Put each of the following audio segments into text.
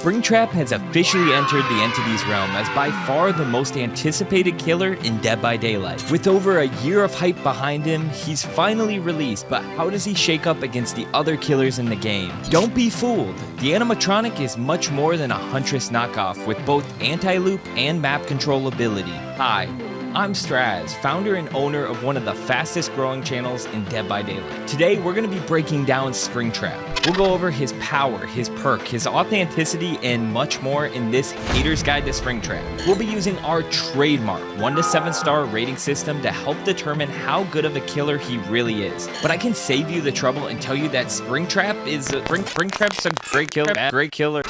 Springtrap has officially entered the entity's realm as by far the most anticipated killer in Dead by Daylight. With over a year of hype behind him, he's finally released, but how does he shake up against the other killers in the game? Don't be fooled, the animatronic is much more than a Huntress knockoff with both anti-loop and map control ability. Hi, I'm Straz, founder and owner of one of the fastest growing channels in Dead by Daylight. Today, we're going to be breaking down Springtrap. We'll go over his power, his perk, his authenticity, and much more in this Hater's Guide to Springtrap. We'll be using our trademark 1 to 7 star rating system to help determine how good of a killer he really is. But I can save you the trouble and tell you that Springtrap's a great killer.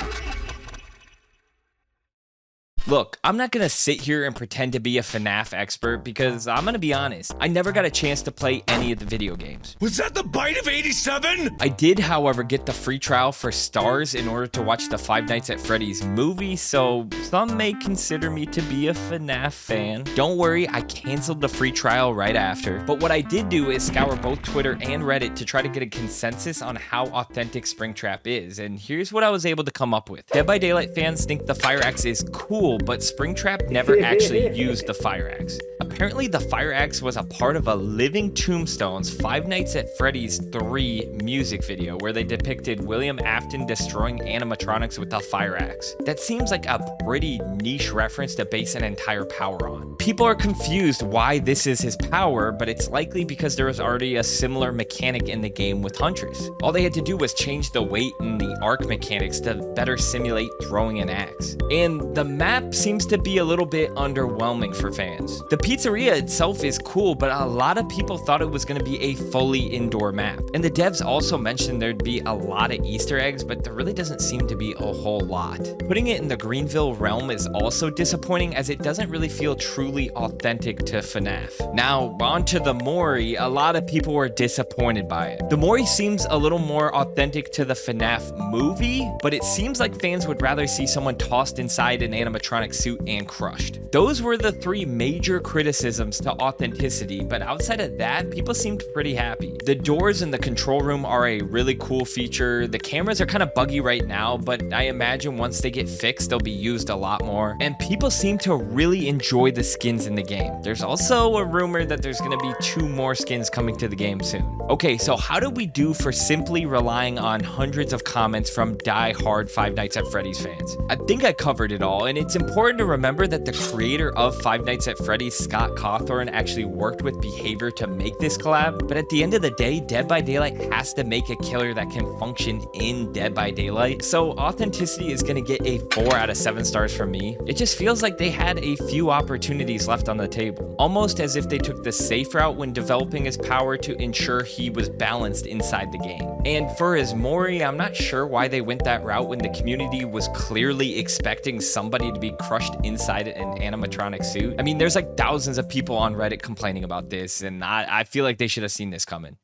Look, I'm not gonna sit here and pretend to be a FNAF expert because I'm gonna be honest, I never got a chance to play any of the video games. Was that the bite of 87? I did, however, get the free trial for Stars in order to watch the Five Nights at Freddy's movie, so some may consider me to be a FNAF fan. Don't worry, I canceled the free trial right after, but what I did do is scour both Twitter and Reddit to try to get a consensus on how authentic Springtrap is, and here's what I was able to come up with. Dead by Daylight fans think the fire axe is cool, but Springtrap never actually used the fire axe. Apparently, the fire axe was a part of a Living Tombstone's Five Nights at Freddy's 3 music video where they depicted William Afton destroying animatronics with a fire axe. That seems like a pretty niche reference to base an entire power on. People are confused why this is his power, but it's likely because there was already a similar mechanic in the game with Huntress. All they had to do was change the weight and the arc mechanics to better simulate throwing an axe. And the map seems to be a little bit underwhelming for fans. The pizzeria itself is cool, but a lot of people thought it was going to be a fully indoor map. And the devs also mentioned there'd be a lot of Easter eggs, but there really doesn't seem to be a whole lot. Putting it in the Greenville realm is also disappointing as it doesn't really feel truly authentic to FNAF. Now, on to the Mori, a lot of people were disappointed by it. The Mori seems a little more authentic to the FNAF movie, but it seems like fans would rather see someone tossed inside an animatronic suit and crushed. Those were the 3 major criticisms to authenticity, but outside of that, people seemed pretty happy. The doors in the control room are a really cool feature. The cameras are kind of buggy right now, but I imagine once they get fixed, they'll be used a lot more. And people seem to really enjoy the skins in the game. There's also a rumor that there's going to be 2 more skins coming to the game soon. Okay, so how did we do for simply relying on hundreds of comments from die-hard Five Nights at Freddy's fans? I think I covered it all, and it's important to remember that the creator of Five Nights at Freddy's, Scott Cawthorn, actually worked with Behavior to make this collab, but at the end of the day, Dead by Daylight has to make a killer that can function in Dead by Daylight, so authenticity is going to get a 4 out of 7 stars from me. It just feels like they had a few opportunities left on the table, almost as if they took the safe route when developing his power to ensure he was balanced inside the game. And for his Mori, I'm not sure why they went that route when the community was clearly expecting somebody to be crushed inside an animatronic suit. I mean, there's like thousands of people on Reddit complaining about this, and I feel like they should have seen this coming.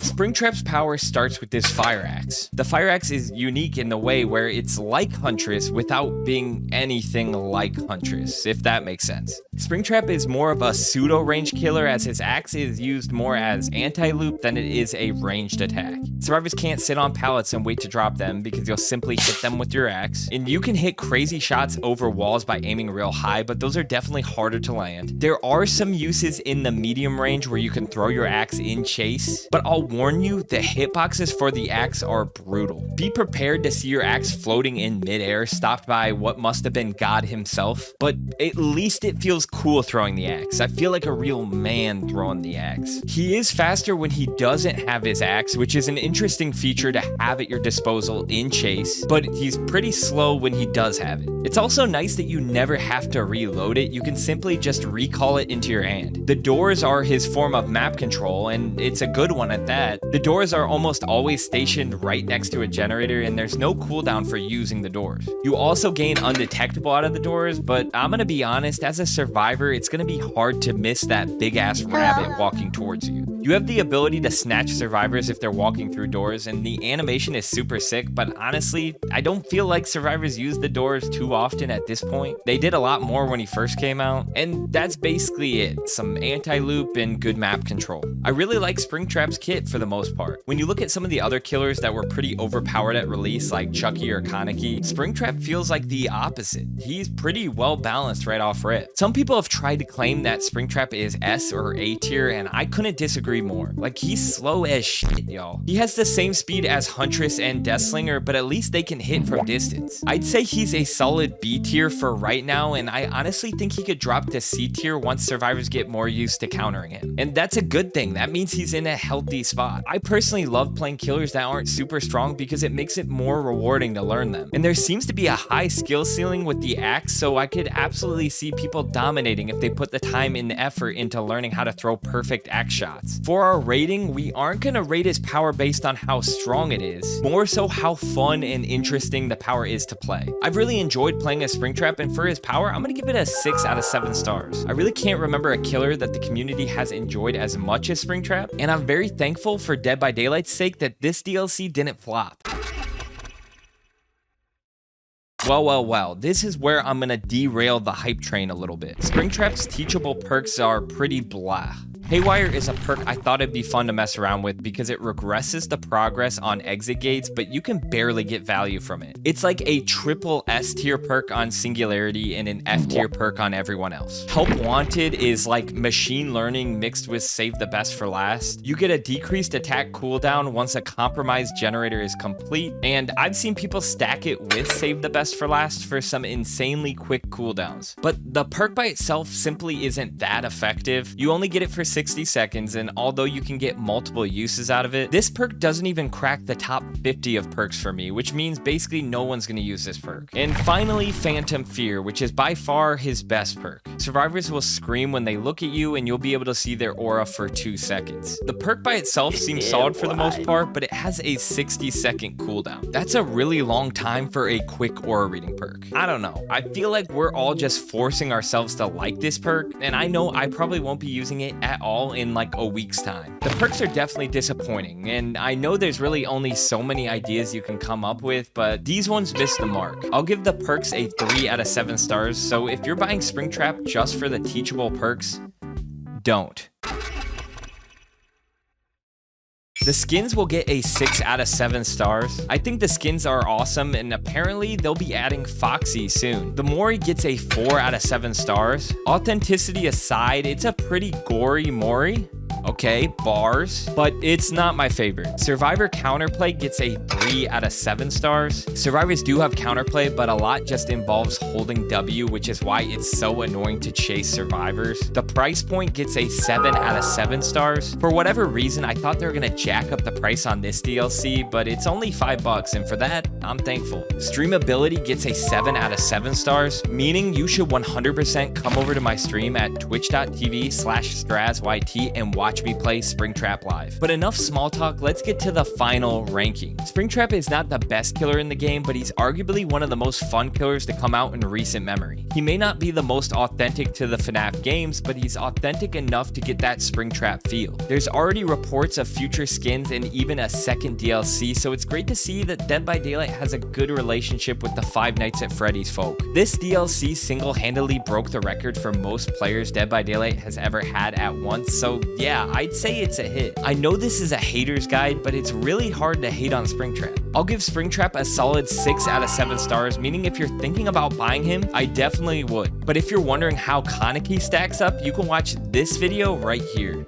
Springtrap's power starts with this fire axe. The fire axe is unique in the way where it's like Huntress without being anything like Huntress, if that makes sense. Springtrap is more of a pseudo-range killer as his axe is used more as anti-loop than it is a ranged attack. Survivors can't sit on pallets and wait to drop them because you'll simply hit them with your axe. And you can hit crazy shots over walls by aiming real high, but those are definitely harder to land. There are some uses in the medium range where you can throw your axe in chase, but I'll warn you, the hitboxes for the axe are brutal. Be prepared to see your axe floating in midair, stopped by what must have been God himself, but at least it feels cool throwing the axe. I feel like a real man throwing the axe. He is faster when he doesn't have his axe, which is an interesting feature to have at your disposal in chase, but he's pretty slow when he does have it. It's also nice that you never have to reload it. You can simply just recall it into your hand. The doors are his form of map control, and it's a good one at that. The doors are almost always stationed right next to a generator, and there's no cooldown for using the doors. You also gain undetectable out of the doors, but I'm gonna be honest, as a survivor, it's gonna be hard to miss that big ass rabbit walking towards you. You have the ability to snatch survivors if they're walking through doors, and the animation is super sick, but honestly, I don't feel like survivors use the doors too often at this point. They did a lot more when he first came out, and that's basically it. Some anti-loop and good map control. I really like Springtrap's kit for the most part. When you look at some of the other killers that were pretty overpowered at release, like Chucky or Kaneki, Springtrap feels like the opposite. He's pretty well balanced right off rip. Some people have tried to claim that Springtrap is S or A tier, and I couldn't disagree more. Like, he's slow as shit, y'all. He has the same speed as Huntress and Deathslinger, but at least they can hit from distance. I'd say he's a solid B tier for right now, and I honestly think he could drop to C tier once survivors get more used to countering him. And that's a good thing. That means he's in a healthy spot. I personally love playing killers that aren't super strong because it makes it more rewarding to learn them. And there seems to be a high skill ceiling with the axe, so I could absolutely see people dominating if they put the time and effort into learning how to throw perfect axe shots. For our rating, we aren't gonna rate his power based on how strong it is, more so how fun and interesting the power is to play. I've really enjoyed playing as Springtrap, and for his power, I'm gonna give it a 6 out of 7 stars. I really can't remember a killer that the community has enjoyed as much as Springtrap, and I'm very thankful for Dead by Daylight's sake that this DLC didn't flop. Well, this is where I'm gonna derail the hype train a little bit. Springtrap's teachable perks are pretty blah. Haywire is a perk I thought it'd be fun to mess around with because it regresses the progress on exit gates, but you can barely get value from it. It's like a triple S tier perk on Singularity and an F tier perk on everyone else. Help Wanted is like machine learning mixed with save the best for last. You get a decreased attack cooldown once a compromised generator is complete, and I've seen people stack it with save the best for last for some insanely quick cooldowns. But the perk by itself simply isn't that effective. You only get it for 60 seconds, and although you can get multiple uses out of it, this perk doesn't even crack the top 50 of perks for me, which means basically no one's gonna use this perk. And finally, Phantom Fear, which is by far his best perk. Survivors will scream when they look at you, and you'll be able to see their aura for 2 seconds. The perk by itself seems solid for the most part, but it has a 60-second cooldown. That's a really long time for a quick aura reading perk. I don't know. I feel like we're all just forcing ourselves to like this perk, and I know I probably won't be using it at all in like a week's time. The perks are definitely disappointing, and I know there's really only so many ideas you can come up with, but these ones missed the mark. I'll give the perks a 3 out of 7 stars, so if you're buying Springtrap just for the teachable perks, don't. The skins will get a 6 out of 7 stars. I think the skins are awesome, and apparently they'll be adding Foxy soon. The Mori gets a 4 out of 7 stars. Authenticity aside, it's a pretty gory Mori. Okay, bars, but it's not my favorite. Survivor counterplay gets a 3 out of 7 stars. Survivors do have counterplay, but a lot just involves holding W, which is why it's so annoying to chase survivors. The price point gets a 7 out of 7 stars. For whatever reason, I thought they were gonna jack up the price on this DLC, but it's only $5, and for that, I'm thankful. Streamability gets a 7 out of 7 stars, meaning you should 100% come over to my stream at twitch.tv/StrazYT and watch me play Springtrap live. But enough small talk, let's get to the final ranking. Springtrap is not the best killer in the game, but he's arguably one of the most fun killers to come out in recent memory. He may not be the most authentic to the FNAF games, but he's authentic enough to get that Springtrap feel. There's already reports of future skins and even a second DLC, so it's great to see that Dead by Daylight has a good relationship with the Five Nights at Freddy's folk. This DLC single-handedly broke the record for most players Dead by Daylight has ever had at once, so yeah, I'd say it's a hit. I know this is a hater's guide, but it's really hard to hate on Springtrap. I'll give Springtrap a solid 6 out of 7 stars, meaning if you're thinking about buying him, I definitely would. But if you're wondering how Kaneki stacks up, you can watch this video right here.